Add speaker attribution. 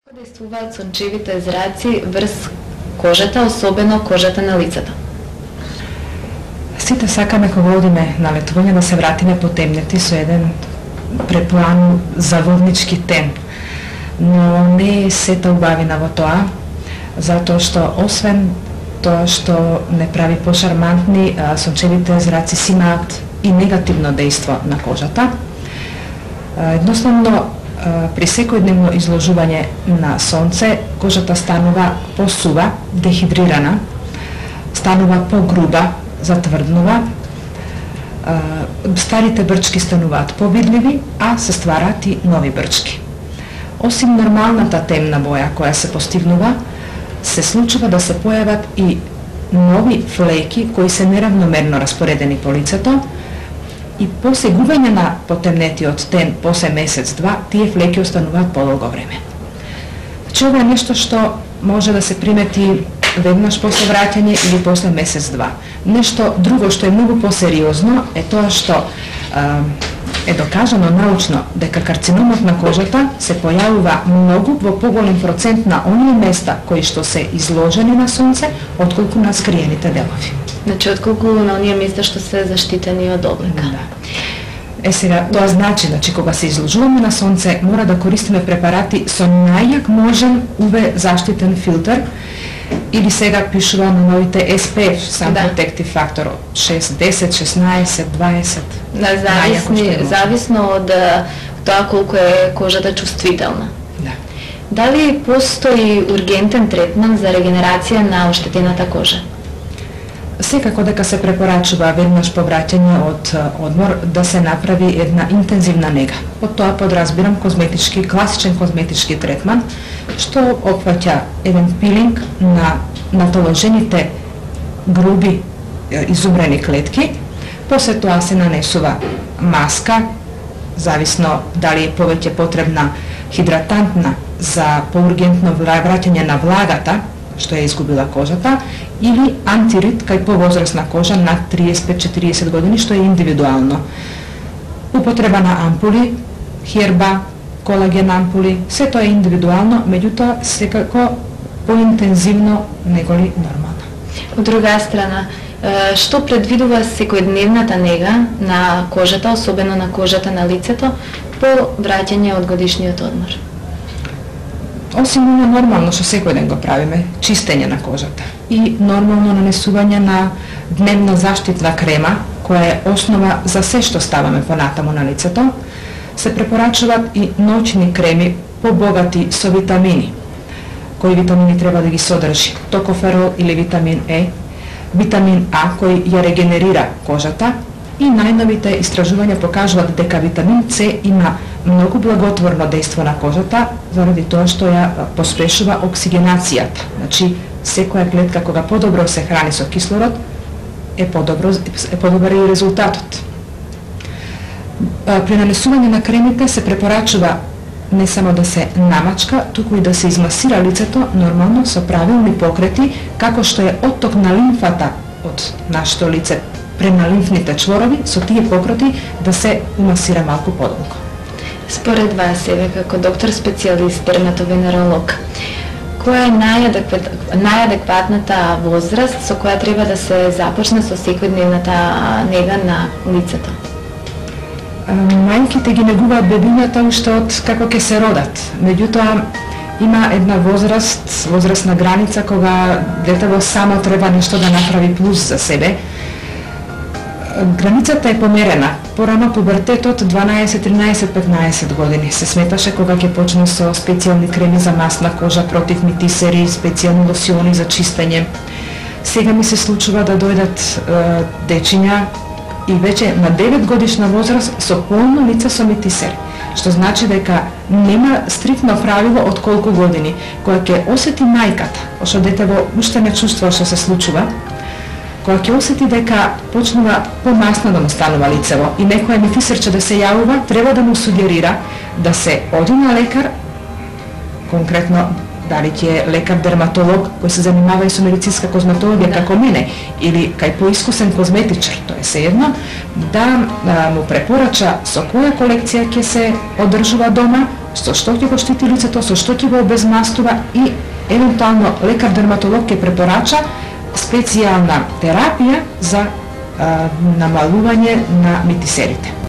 Speaker 1: Действуваат сончевите зраци врз кожата, особено кожата на лицето?
Speaker 2: Сите сакаме кога одиме на летување да се вратиме потемнети со еден преплан заводнички темп. Но не е сета убавина во тоа, затоа што освен тоа што не прави пошармантни, сончевите зраци си имаат и негативно дејство на кожата. Едноставно, при секојдневно изложување на сонце, кожата станува посува, дехидрирана, станува погруба, затврднува, старите брчки стануваат повидливи, а се ствараат и нови брчки. Осим нормалната темна боја која се постигнува, се случува да се појават и нови флеки кои се неравномерно распоредени по лицето, и после губење на потемнетиот тен, после месец-два, тие флеки остануваат подолго време. Значи, ова е нешто што може да се примети веднаш после враќање или после месец-два. Нешто друго што е многу посериозно е тоа што е докажано научно дека карциномот на кожата се појавува многу во поголем процент на оние места кои што се изложени на сонце, отколку на скриените делови.
Speaker 1: Значи, отколку на оние места што се заштитени од облека.
Speaker 2: Да. Сега, тоа значи, кога се изложуваме на сонце, мора да користиме препарати со најак можен UV заштитен филтер, или сега пишува на новите SPF, Sun Protective Factor 6, 10, 16, 20.
Speaker 1: Зависно од тоа колку е кожата чувствителна.
Speaker 2: Да.
Speaker 1: Дали постои ургентен третман за регенерација на оштетената кожа?
Speaker 2: Секако дека се препорачува веднаш по враќање од одмор да се направи една интензивна нега. Од тоа подразбирам класичен козметички третман, што опфаќа еден пилинг на натоложените груби изумрени клетки. После тоа се нанесува маска, зависно дали е повеќе потребна хидратантна за поургентно враќање на влагата, што е изгубила кожата, или антирит кај повозрасна кожа над 35-40 години, што е индивидуално. Употреба на ампули, херба, колаген ампули, се тоа е индивидуално, меѓутоа секако поинтензивно неголи нормално.
Speaker 1: Од друга страна, што предвидува секојдневната нега на кожата, особено на кожата на лицето, по враќање од годишниот одмор?
Speaker 2: Осим оно нормално што секој ден го правиме, чистење на кожата и нормално нанесување на дневна заштитна крема, која е основа за се што ставаме понатаму на лицето, се препорачуваат и ноќни креми побогати со витамини. Кои витамини треба да ги содржи? Токоферол или витамин Е, витамин А кој ја регенерира кожата, и најновите истражувања покажуваат дека витамин С има многу благотворно дејство на кожата, заради тоа што ја поспешува оксигенацијата. Значи, секоја клетка кога подобро се храни со кислород, е подобар и резултатот. При нанесување на кремите се препорачува не само да се намачка, туку и да се измасира лицето нормално со правилни покрети, како што е отток на лимфата од нашето лице према лимфните чворови, со тие покрети да се умасира малку подолго.
Speaker 1: Според вас, како доктор специјалист, дерматовенеролог, која е најадекватната возраст со која треба да се започне со секојдневната нега на лицето?
Speaker 2: Мајките ги негуваат бебињата уште од како ќе се родат. Меѓутоа, има една возрастна граница кога детево само треба нешто да направи плюс за себе. Границата е померена. Порано пубертетот 12, 13, 15 години се сметаше кога ќе почне со специјални креми за масна кожа, против митисери, специјални лосиони за чистење. Сега ми се случува да дојдат дечиња и веќе на 9 годишна возраст со полно лице со митисери, што значи дека нема стриктно правило од колку години. Кога ќе осети мајката, што детево уште не чувствува што се случува, кога ќе осети дека почнува помасно да му станува лицево и некоја митисерче да се јавува, треба да му сугерира да се оди на лекар, конкретно дали ќе е лекар-дерматолог кој се занимава и со медицинска козметологија како мене, или кај поискусен козметичар, тоа е sejedno, да му препорача со која колекција ќе се одржува дома, со што ќе го штити лицето, со што ќе го обезмастува и евентуално лекар-дерматолог ќе препорача специјална терапија за намалување на митисерите.